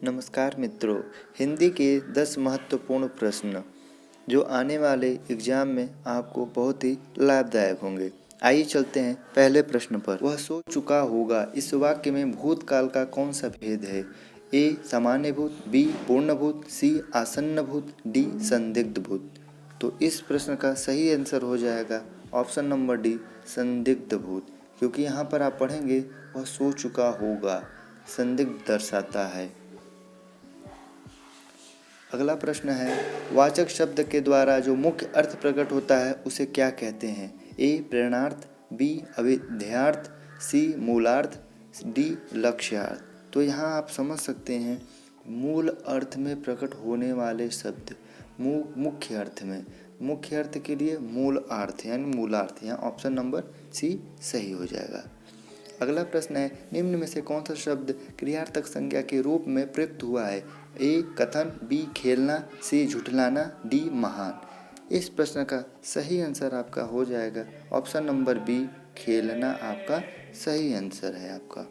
नमस्कार मित्रों, हिंदी के 10 महत्वपूर्ण प्रश्न जो आने वाले एग्जाम में आपको बहुत ही लाभदायक होंगे। आइए चलते हैं पहले प्रश्न पर। वह सो चुका होगा, इस वाक्य में भूतकाल का कौन सा भेद है? ए सामान्य भूत, बी पूर्ण भूत, सी आसन्न भूत, डी संदिग्ध भूत। तो इस प्रश्न का सही आंसर हो जाएगा ऑप्शन नंबर डी संदिग्ध भूत, क्योंकि यहाँ पर आप पढ़ेंगे वह सो चुका होगा, संदिग्ध दर्शाता है। अगला प्रश्न है, वाचक शब्द के द्वारा जो मुख्य अर्थ प्रकट होता है उसे क्या कहते हैं? ए प्रेरणार्थ, बी अभिध्यार्थ, सी मूलार्थ, डी लक्ष्यार्थ। तो यहाँ आप समझ सकते हैं मूल अर्थ में प्रकट होने वाले शब्द मुख्य अर्थ के लिए मूल अर्थ यानी मूलार्थ, यहाँ ऑप्शन नंबर सी सही हो जाएगा। अगला प्रश्न है, निम्न में से कौन सा शब्द क्रियार्थक संज्ञा के रूप में प्रयुक्त हुआ है? ए कथन, बी खेलना, सी झुठलाना, डी महान। इस प्रश्न का सही आंसर आपका हो जाएगा ऑप्शन नंबर बी खेलना, आपका सही आंसर है आपका।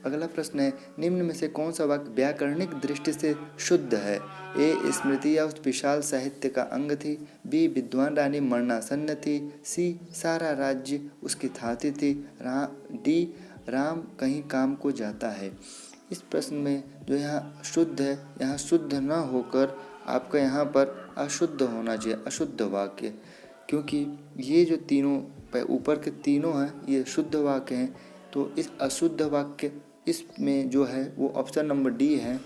अगला प्रश्न है, निम्न में से कौन सा वाक्य व्याकरणिक दृष्टि से शुद्ध है? ए स्मृति या उस विशाल साहित्य का अंग थी, बी विद्वान रानी मरणासन्न थी, सी सारा राज्य उसकी थाती थी, डी राम कहीं काम को जाता है। इस प्रश्न में जो यहाँ शुद्ध है, यहाँ शुद्ध न होकर आपका यहाँ पर अशुद्ध होना चाहिए, अशुद्ध वाक्य, क्योंकि ये जो तीनों ऊपर के तीनों हैं ये शुद्ध वाक्य हैं। तो इस अशुद्ध वाक्य इसमें जो है वो ऑप्शन नंबर डी है।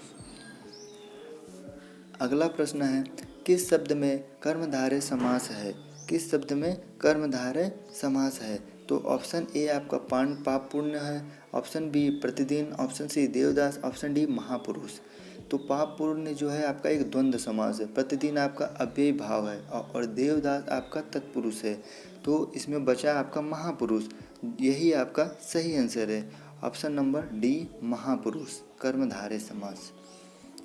अगला प्रश्न है, किस शब्द में कर्मधारय समास है? किस शब्द में कर्मधारय समास है? तो ऑप्शन ए आपका पाप पुण्य है, ऑप्शन बी प्रतिदिन, option C Devdas, option D महापुरुष। तो पाप पुण्य जो है आपका एक द्वंद्व समास है, प्रतिदिन आपका अव्ययी भाव है और देवदास आपका तत्पुरुष है। तो इसमें बचा आपका महापुरुष, यही आपका सही आंसर है ऑप्शन नंबर डी महापुरुष, कर्मधारय समास।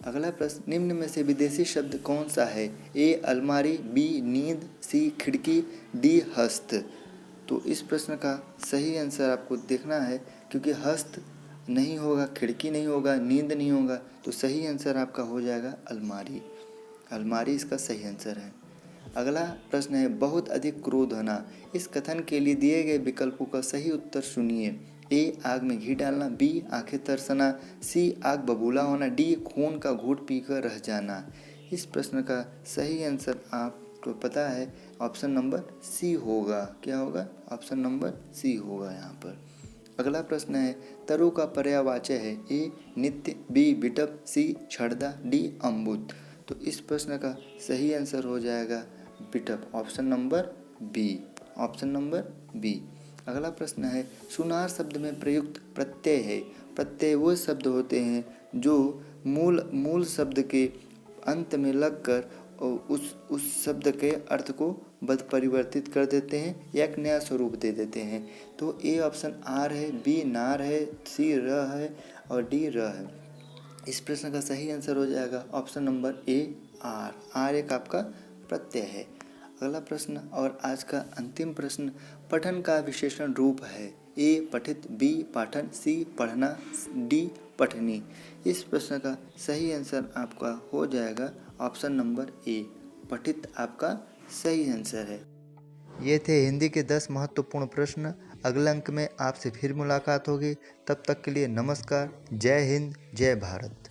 अगला प्रश्न, निम्न में से विदेशी शब्द कौन सा है? ए अलमारी, बी नींद, सी खिड़की, डी हस्त। तो इस प्रश्न का सही आंसर आपको देखना है, क्योंकि हस्त नहीं होगा, खिड़की नहीं होगा, नींद नहीं होगा, तो सही आंसर आपका हो जाएगा अलमारी। अलमारी इसका सही आंसर है। अगला प्रश्न है, बहुत अधिक क्रोध होना। इस कथन के लिए दिए गए विकल्पों का सही उत्तर सुनिए। ए आग में घी डालना, बी आंखें तरसना, सी आग बबूला होना, डी खून का घूंट पीकर रह जाना। इस प्रश्न का सही आंसर आपको पता है ऑप्शन नंबर सी होगा। क्या होगा? ऑप्शन नंबर सी होगा यहाँ पर। अगला प्रश्न है, तरु का पर्यायवाची है? ए नित्य, बी विटप, सी छड़दा, डी अम्बुद। तो इस प्रश्न का सही आंसर हो जाएगा विटप, option number B, option number B. अगला प्रश्न है, सुनार शब्द में प्रयुक्त प्रत्यय है? प्रत्यय वो शब्द होते हैं जो मूल शब्द के अंत में लगकर उस शब्द के अर्थ को परिवर्तित कर देते हैं या एक नया स्वरूप दे देते हैं। तो ए ऑप्शन आर है, बी नार है, सी र है और डी र है। इस प्रश्न का सही आंसर हो जाएगा ऑप्शन नंबर ए आर। आर एक आपका प्रत्यय है। अगला प्रश्न और आज का अंतिम प्रश्न, पठन का विशेषण रूप है? ए पठित, बी पाठन, सी पढ़ना, डी पठनी। इस प्रश्न का सही आंसर आपका हो जाएगा ऑप्शन नंबर ए पठित, आपका सही आंसर है। ये थे हिंदी के 10 महत्वपूर्ण प्रश्न। अगले अंक में आपसे फिर मुलाकात होगी। तब तक के लिए नमस्कार। जय हिंद, जय भारत।